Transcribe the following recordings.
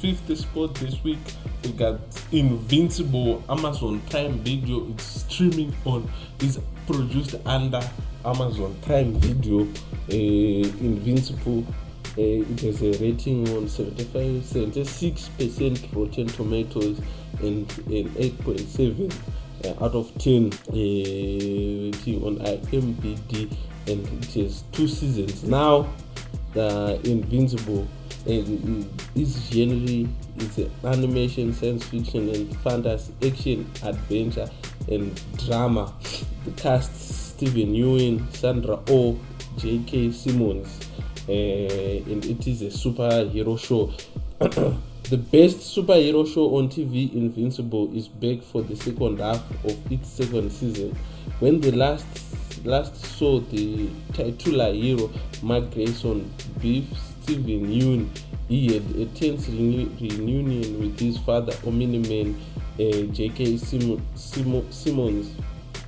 fifth spot this week, we got Invincible. Amazon Prime Video. It's streaming on, is produced under Amazon Prime Video. Invincible. It has a rating on 76% Rotten Tomatoes and 8.7 out of 10 rating on IMDb, and it has 2 seasons now. Invincible is generally, it's an animation, science fiction and fantasy, action, adventure and drama. The cast: Stephen Yeun, Sandra Oh, J.K. Simmons, and it is a superhero show. The best superhero show on TV, Invincible, is back for the second half of its second season. When the last saw the titular hero Mark Grayson beef Stephen Yeun, he had a tense reunion with his father, Omni-Man J.K. Simmons,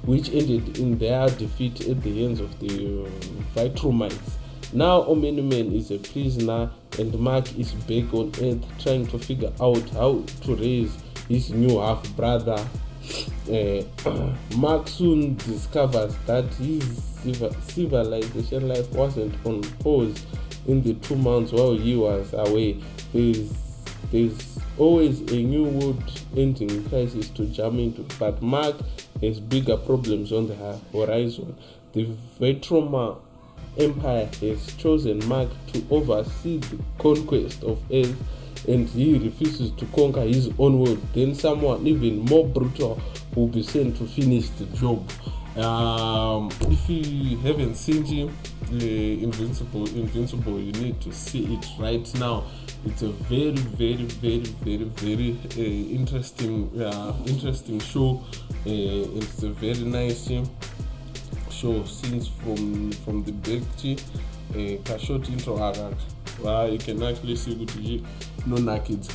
which ended in their defeat at the hands of the Vitromites. Now Omni-Man is a prisoner and Mark is back on Earth trying to figure out how to raise his new half-brother. Mark soon discovers that his civilization life wasn't on pause in the 2 months while he was away. There's always a new world-ending crisis to jump into, but Mark has bigger problems on the horizon. The Vitroma Empire has chosen Mark to oversee the conquest of Earth, and he refuses to conquer his own world. Then someone even more brutal will be sent to finish the job. If you haven't seen him, Invincible, you need to see it right now. It's a very interesting show. It's a very nice show. Scenes from the back to short intro. You can actually see good no naked.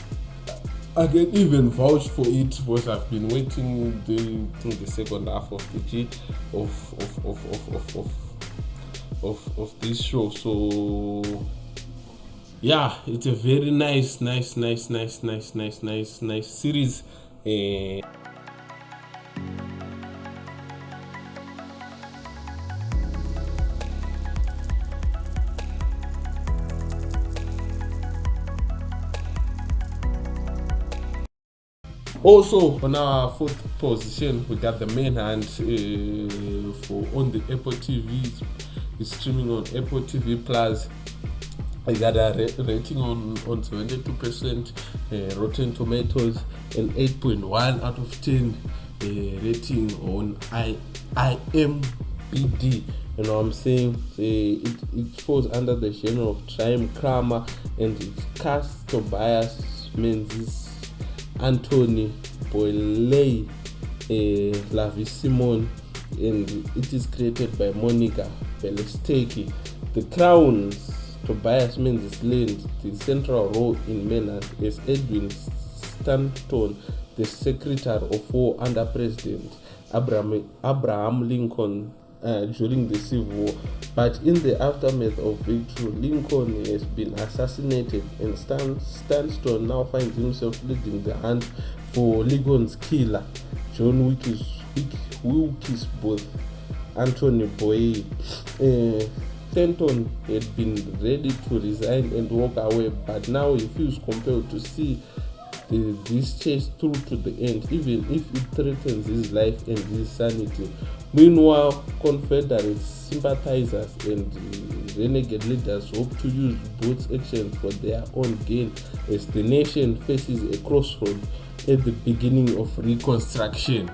I can even vouch for it because I've been waiting the second half of the of this show. So yeah, it's a very nice series. Also, on our fourth position, we got The Manhunt for on the Apple TV. It's streaming on Apple TV Plus. I got a rating on 72% Rotten Tomatoes and 8.1 out of 10 rating on IMDb. You know what I'm saying? It falls under the genre of crime, and it casts Tobias Menzies, Anthony Boyle, Lavi Simon, and it is created by Monica Belesteki. The Crown's Tobias Menzies lends the central role in Manhunt as Edwin Stanton, the Secretary of War under President Abraham Lincoln during the Civil War. But in the aftermath of victory, Lincoln has been assassinated, and Stanton now finds himself leading the hunt for Lincoln's killer, John Wilkes Booth, Anthony Boyle. Stanton had been ready to resign and walk away, but now he feels compelled to see this chase through to the end, even if it threatens his life and his sanity. Meanwhile, Confederate sympathizers and renegade leaders hope to use Booth's actions for their own gain as the nation faces a crossroad at the beginning of Reconstruction.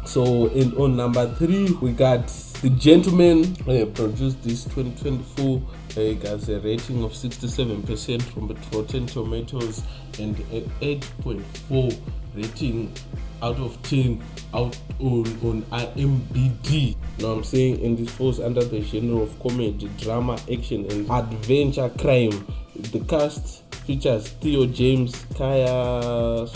So, on number 3, we got The Gentleman, produced this 2024. It has a rating of 67% from Rotten Tomatoes and 8.4 rating out of 10 out on IMDb. You know what I'm saying? And this falls under the genre of comedy, drama, action, and adventure crime. The cast features Theo James, Kaya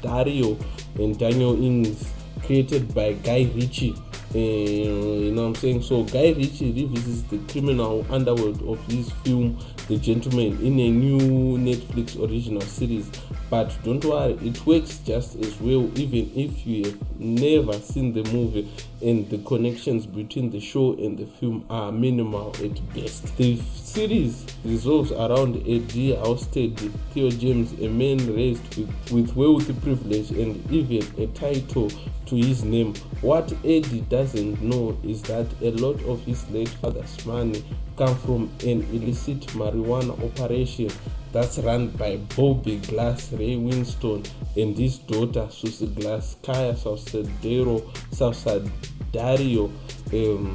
Dario and Daniel Ings, created by Guy Ritchie. You know what I'm saying? So Guy Ritchie revisits the criminal underworld of his film The Gentleman in a new Netflix original series. But don't worry, it works just as well even if you have never seen the movie, and the connections between the show and the film are minimal at best. The series revolves around Eddie Halstead, Theo James, a man raised with wealthy privilege and even a title to his name. What Eddie doesn't know is that a lot of his late father's money come from an illicit marijuana operation that's run by Bobby Glass, Ray Winston, and his daughter Susie Glass, Kaya Salcedo.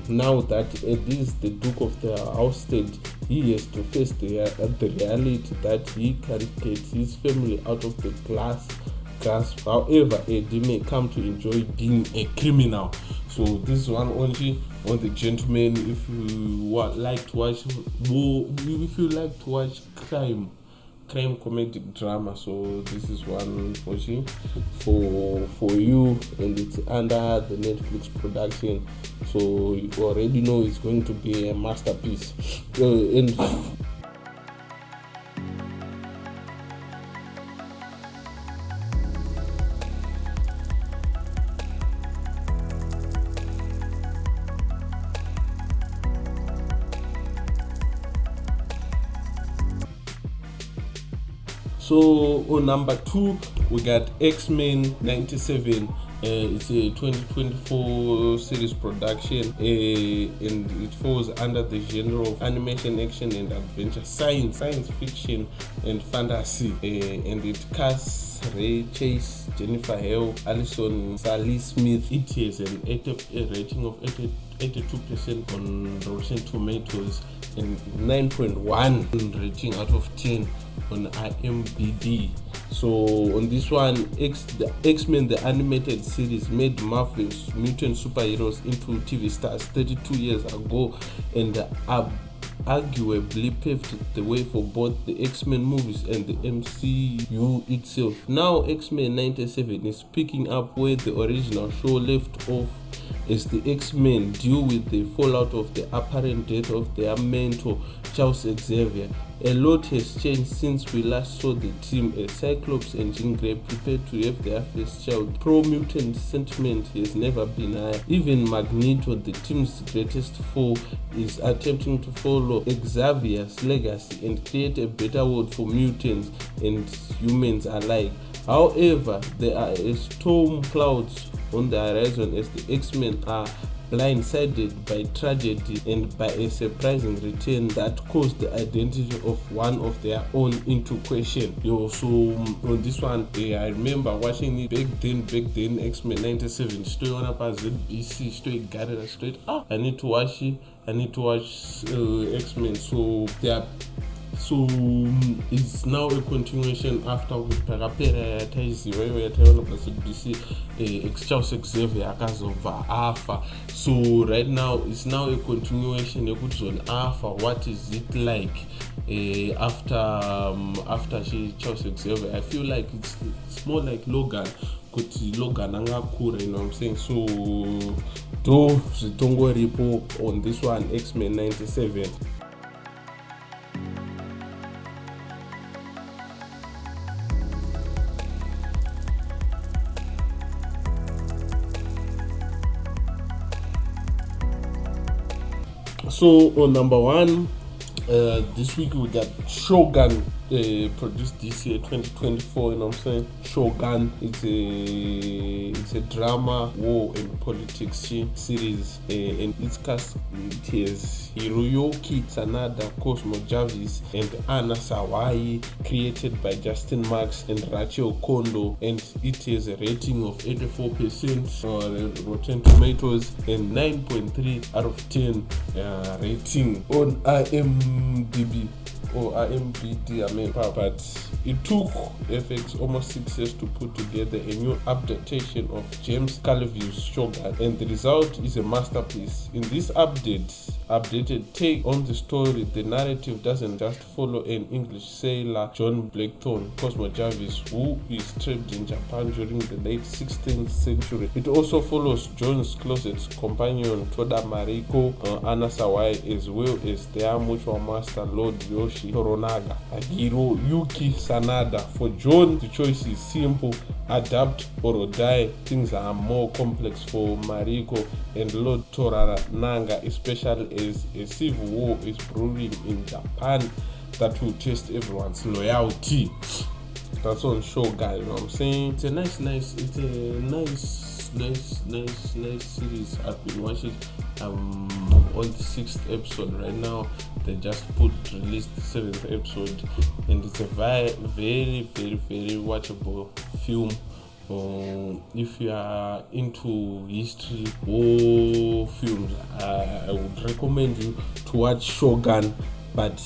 Now that Eddie is the Duke of the Halstead, he has to face the reality that he can't get his family out of the grasp. However, Eddie may come to enjoy being a criminal. So this is one only on The Gentleman. If you like to watch crime comedic drama, so this is one for you, and it's under the Netflix production, so you already know it's going to be a masterpiece. So on number 2, we got X-Men 97. It's a 2024 series production, and it falls under the genre of animation, action, and adventure, science fiction, and fantasy. And it casts Ray Chase, Jennifer Hale, Alison Sally Smith. It has a rating of 82% on Rotten Tomatoes and 9.1 rating out of 10 on IMDb. So on this one, the X-Men the animated series made Marvel's mutant superheroes into TV stars 32 years ago, and arguably paved the way for both the X-Men movies and the MCU itself. Now X-Men 97 is picking up where the original show left off, as the X-Men deal with the fallout of the apparent death of their mentor, Charles Xavier. A lot has changed since we last saw the team, as Cyclops and Jean Grey prepared to have their first child. Pro-mutant sentiment has never been higher. Even Magneto, the team's greatest foe, is attempting to follow Xavier's legacy and create a better world for mutants and humans alike. However, there are storm clouds on the horizon as the X-Men are blindsided by tragedy and by a surprising return that calls the identity of one of their own into question. So on this one, I remember watching it back then, X-Men 97, straight on up as ZBC, straight gathered, straight, I need to watch X-Men. So it's now a continuation after kuphakapera yataiziweyo yataiona paCBC Charles Xavier akazobva afa. So right now it's now a continuation yekuti zone afa, what is it like after Charles Xavier. I feel like it's more like Logan, kuti Logan angakura, you know what I'm saying. So do zvitongoripo on this one, X-Men 97. So on number 1, this week we got Shogun, produced this year 2024, you know what I'm saying. Shogun, it's a drama, war and politics series, and its cast has Hiroyuki Sanada, Cosmo Jarvis, and Anna Sawai, created by Justin Marks and Rachel Kondo, and it has a rating of 84% on Rotten Tomatoes and 9.3 out of 10 rating on IMDb. But it took FX almost 6 years to put together a new adaptation of James Clavier's Shogun, and the result is a masterpiece. In this update, updated take on the story. The narrative doesn't just follow an English sailor, John Blackthorne Cosmo Jarvis, who is trapped in Japan during the late 16th century. It also follows John's closest companion, Toda Mariko Anasawai, as well as their mutual master, Lord Yoshi Toranaga Hiroyuki Sanada. For John, the choice is simple: adapt or die. Things are more complex for Mariko and Lord Toranaga, especially as a civil war is brewing in Japan that will test everyone's loyalty. That's on Shogun, you know what I'm saying? It's a nice series. I've been watching. On the 6th episode right now. They just released the 7th episode, and it's a very watchable film. If you are into history or films, I would recommend you to watch Shogun, but